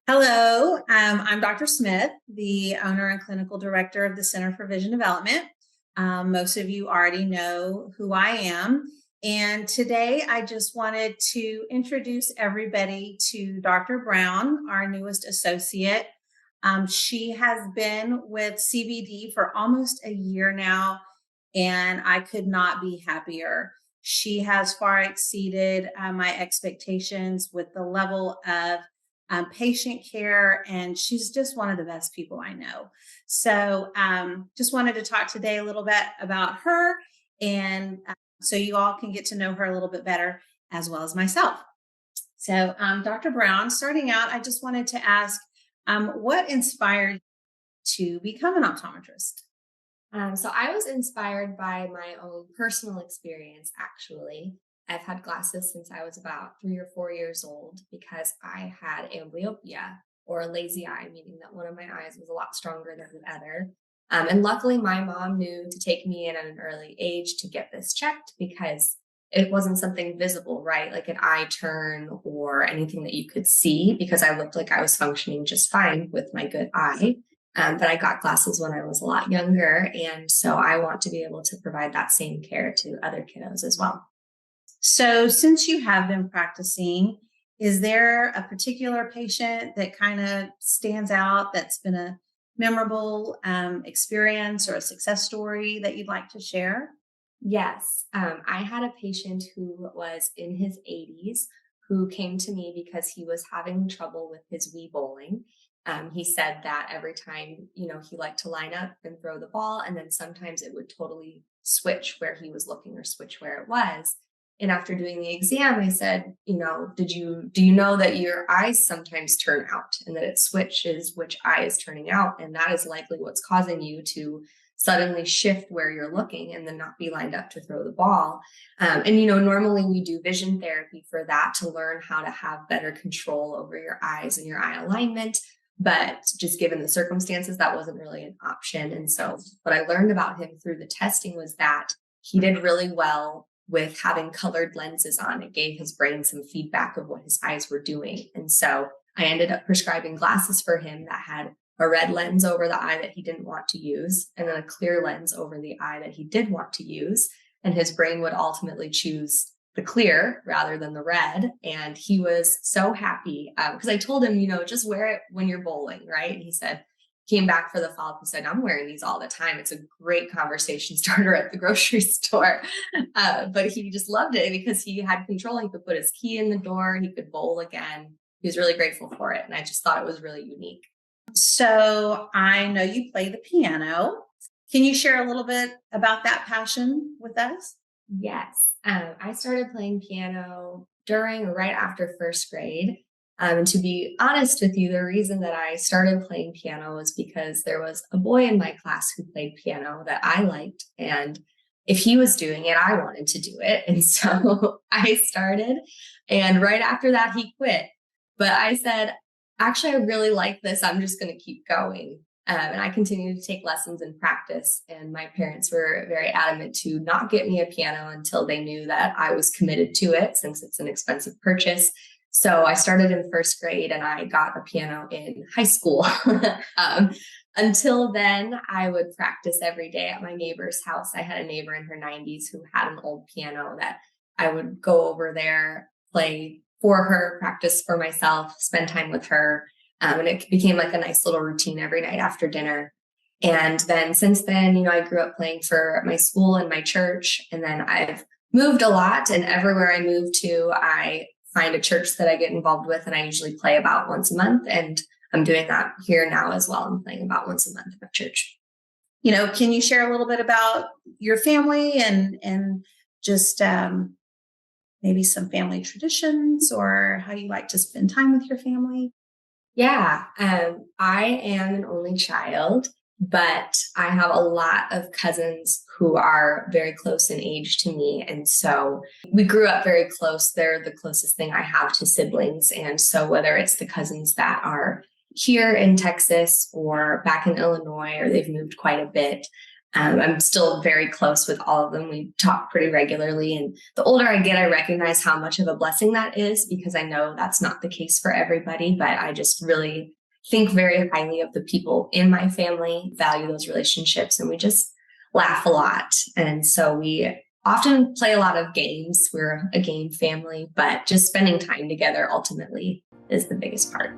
Hello, I'm Dr. Smith, the owner and clinical director of the Center for Vision Development. Most of you already know who I am. And today I just wanted to introduce everybody to Dr. Browne, our newest associate. She has been with CVD for almost a year now, and I could not be happier. She has far exceeded my expectations with the level of patient care, and she's just one of the best people I know. So, just wanted to talk today a little bit about her, and so you all can get to know her a little bit better as well as myself. So, Dr. Browne, starting out, I just wanted to ask what inspired you to become an optometrist? So I was inspired by my own personal experience, actually. I've had glasses since I was about 3 or 4 years old because I had amblyopia or a lazy eye, meaning that one of my eyes was a lot stronger than the other. And luckily, my mom knew to take me in at an early age to get this checked because it wasn't something visible, right? Like an eye turn or anything that you could see, because I looked like I was functioning just fine with my good eye. But I got glasses when I was a lot younger. And so I want to be able to provide that same care to other kiddos as well. So, since you have been practicing, is there a particular patient that kind of stands out that's been a memorable experience or a success story that you'd like to share? Yes, I had a patient who was in his 80s who came to me because he was having trouble with his Wii bowling. He said that every time, he liked to line up and throw the ball, and then sometimes it would totally switch where he was looking or switch where it was. And after doing the exam, I said, do you know that your eyes sometimes turn out and that it switches which eye is turning out? And that is likely what's causing you to suddenly shift where you're looking and then not be lined up to throw the ball. Normally we do vision therapy for that to learn how to have better control over your eyes and your eye alignment. But just given the circumstances, that wasn't really an option. And so, what I learned about him through the testing was that he did really well with having colored lenses on. It gave his brain some feedback of what his eyes were doing. And so, I ended up prescribing glasses for him that had a red lens over the eye that he didn't want to use, and then a clear lens over the eye that he did want to use. And his brain would ultimately choose the clear rather than the red. And he was so happy because I told him, just wear it when you're bowling, right? And he said, came back for the follow up and said, I'm wearing these all the time. It's a great conversation starter at the grocery store. But he just loved it because he had control. He could put his key in the door, he could bowl again. He was really grateful for it. And I just thought it was really unique. So, I know you play the piano. Can you share a little bit about that passion with us? Yes. I started playing piano during or right after first grade. And to be honest with you, the reason that I started playing piano was because there was a boy in my class who played piano that I liked. And if he was doing it, I wanted to do it. And so I started. And right after that, he quit. But I said, actually, I really like this. I'm just going to keep going. And I continued to take lessons and practice. And my parents were very adamant to not get me a piano until they knew that I was committed to it, since it's an expensive purchase. So I started in first grade and I got a piano in high school. um, until then, I would practice every day at my neighbor's house. I had a neighbor in her 90s who had an old piano that I would go over there, play for her, practice for myself, spend time with her. And it became like a nice little routine every night after dinner. And then since then, I grew up playing for my school and my church. And then I've moved a lot. And everywhere I move to, I find a church that I get involved with. And I usually play about once a month. And I'm doing that here now as well. I'm playing about once a month at church. Can you share a little bit about your family and just maybe some family traditions or how you like to spend time with your family? Yeah, I am an only child, but I have a lot of cousins who are very close in age to me. And so we grew up very close. They're the closest thing I have to siblings. And so whether it's the cousins that are here in Texas or back in Illinois, or they've moved quite a bit, I'm still very close with all of them. We talk pretty regularly. And the older I get, I recognize how much of a blessing that is, because I know that's not the case for everybody. But I just really think very highly of the people in my family, value those relationships, and we just laugh a lot. And so we often play a lot of games. We're a game family, but just spending time together ultimately is the biggest part.